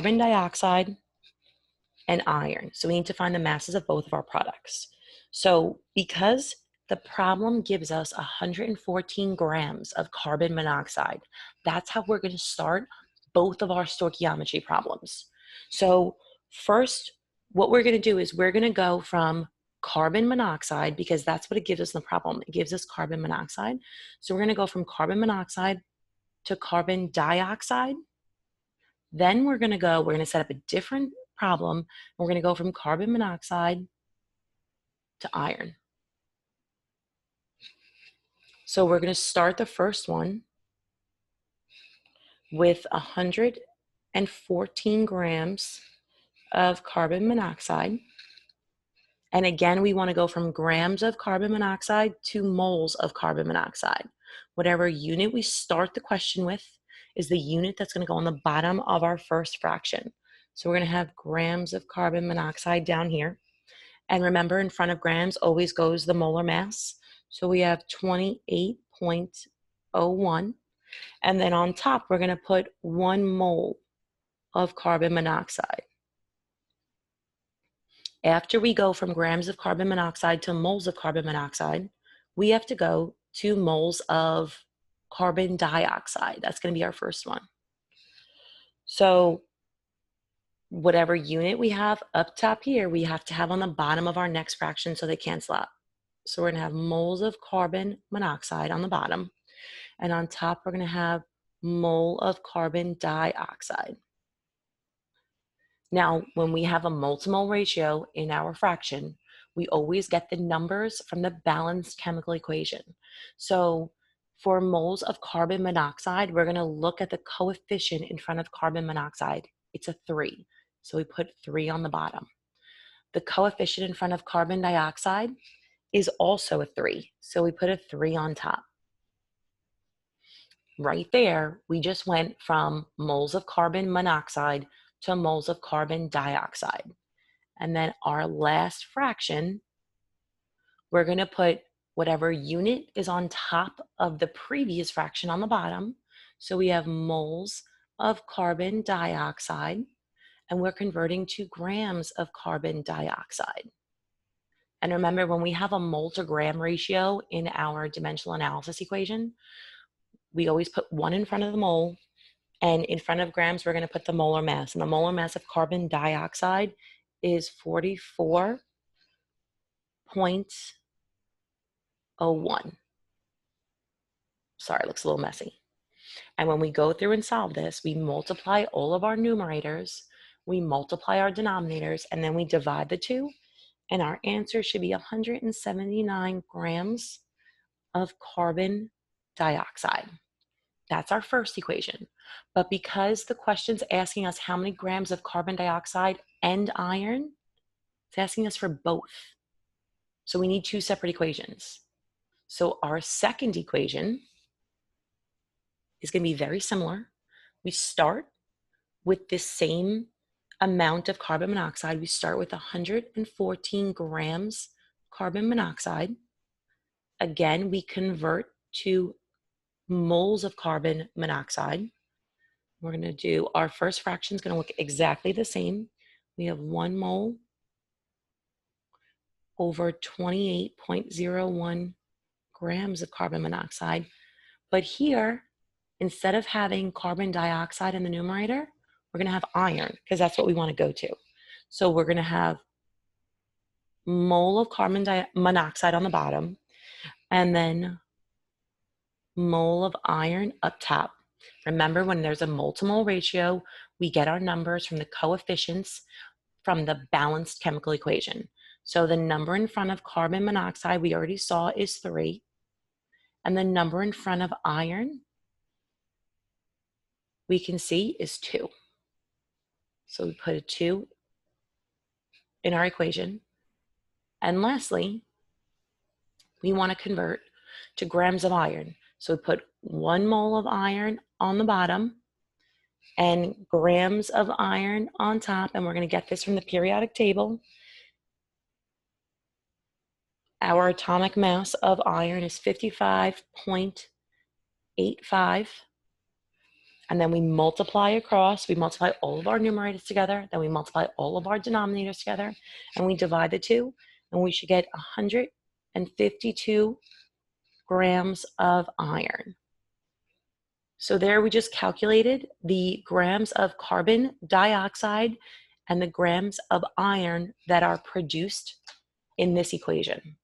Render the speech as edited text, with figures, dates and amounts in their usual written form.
carbon dioxide and iron. So we need to find the masses of both of our products. So because the problem gives us 114 grams of carbon monoxide, that's how we're going to start both of our stoichiometry problems. So first, what we're going to do is we're going to go from carbon monoxide, because that's what it gives us in the problem. It gives us carbon monoxide. So we're going to go from carbon monoxide to carbon dioxide. Then we're going to set up a different problem. We're going to go from carbon monoxide to iron. So we're going to start the first one with 114 grams of carbon monoxide. And again, we want to go from grams of carbon monoxide to moles of carbon monoxide. Whatever unit we start the question with is the unit that's going to go on the bottom of our first fraction. So we're going to have grams of carbon monoxide down here. And remember, in front of grams always goes the molar mass. So we have 28.01. And then on top, we're going to put 1 mole of carbon monoxide. After we go from grams of carbon monoxide to moles of carbon monoxide, we have to go to moles of carbon dioxide. That's going to be our first one. So whatever unit we have up top here, we have to have on the bottom of our next fraction so they cancel out. So we're going to have moles of carbon monoxide on the bottom. And on top, we're going to have mole of carbon dioxide. Now, when we have a mole-to-mole ratio in our fraction, we always get the numbers from the balanced chemical equation. So for moles of carbon monoxide, we're going to look at the coefficient in front of carbon monoxide. It's a 3. So we put 3 on the bottom. The coefficient in front of carbon dioxide is also a 3. So we put a 3 on top. Right there, we just went from moles of carbon monoxide to moles of carbon dioxide. And then our last fraction, we're going to put whatever unit is on top of the previous fraction on the bottom. So we have moles of carbon dioxide, and we're converting to grams of carbon dioxide. And remember, when we have a mole to gram ratio in our dimensional analysis equation, we always put 1 in front of the mole, and in front of grams, we're going to put the molar mass. And the molar mass of carbon dioxide is 44.01. Sorry, it looks a little messy. And when we go through and solve this, we multiply all of our numerators, we multiply our denominators, and then we divide the two. And our answer should be 179 grams of carbon dioxide. That's our first equation. But because the question's asking us how many grams of carbon dioxide and iron, it's asking us for both. So we need 2 separate equations. So our second equation is going to be very similar. We start with the same amount of carbon monoxide. We start with 114 grams carbon monoxide. Again, we convert to moles of carbon monoxide. We're going to do, our first fraction is going to look exactly the same. We have 1 mole over 28.01 grams of carbon monoxide. But here, instead of having carbon dioxide in the numerator, we're going to have iron, because that's what we want to go to. So we're going to have mole of carbon monoxide on the bottom, and then mole of iron up top. Remember, when there's a mole-to-mole ratio, we get our numbers from the coefficients from the balanced chemical equation. So the number in front of carbon monoxide we already saw is 3. And the number in front of iron we can see is 2. So we put a 2 in our equation. And lastly, we want to convert to grams of iron. So we put 1 mole of iron on the bottom and grams of iron on top. And we're going to get this from the periodic table. Our atomic mass of iron is 55.85. And then we multiply across, we multiply all of our numerators together, then we multiply all of our denominators together, and we divide the two, and we should get 152 grams of iron. So there we just calculated the grams of carbon dioxide and the grams of iron that are produced in this equation.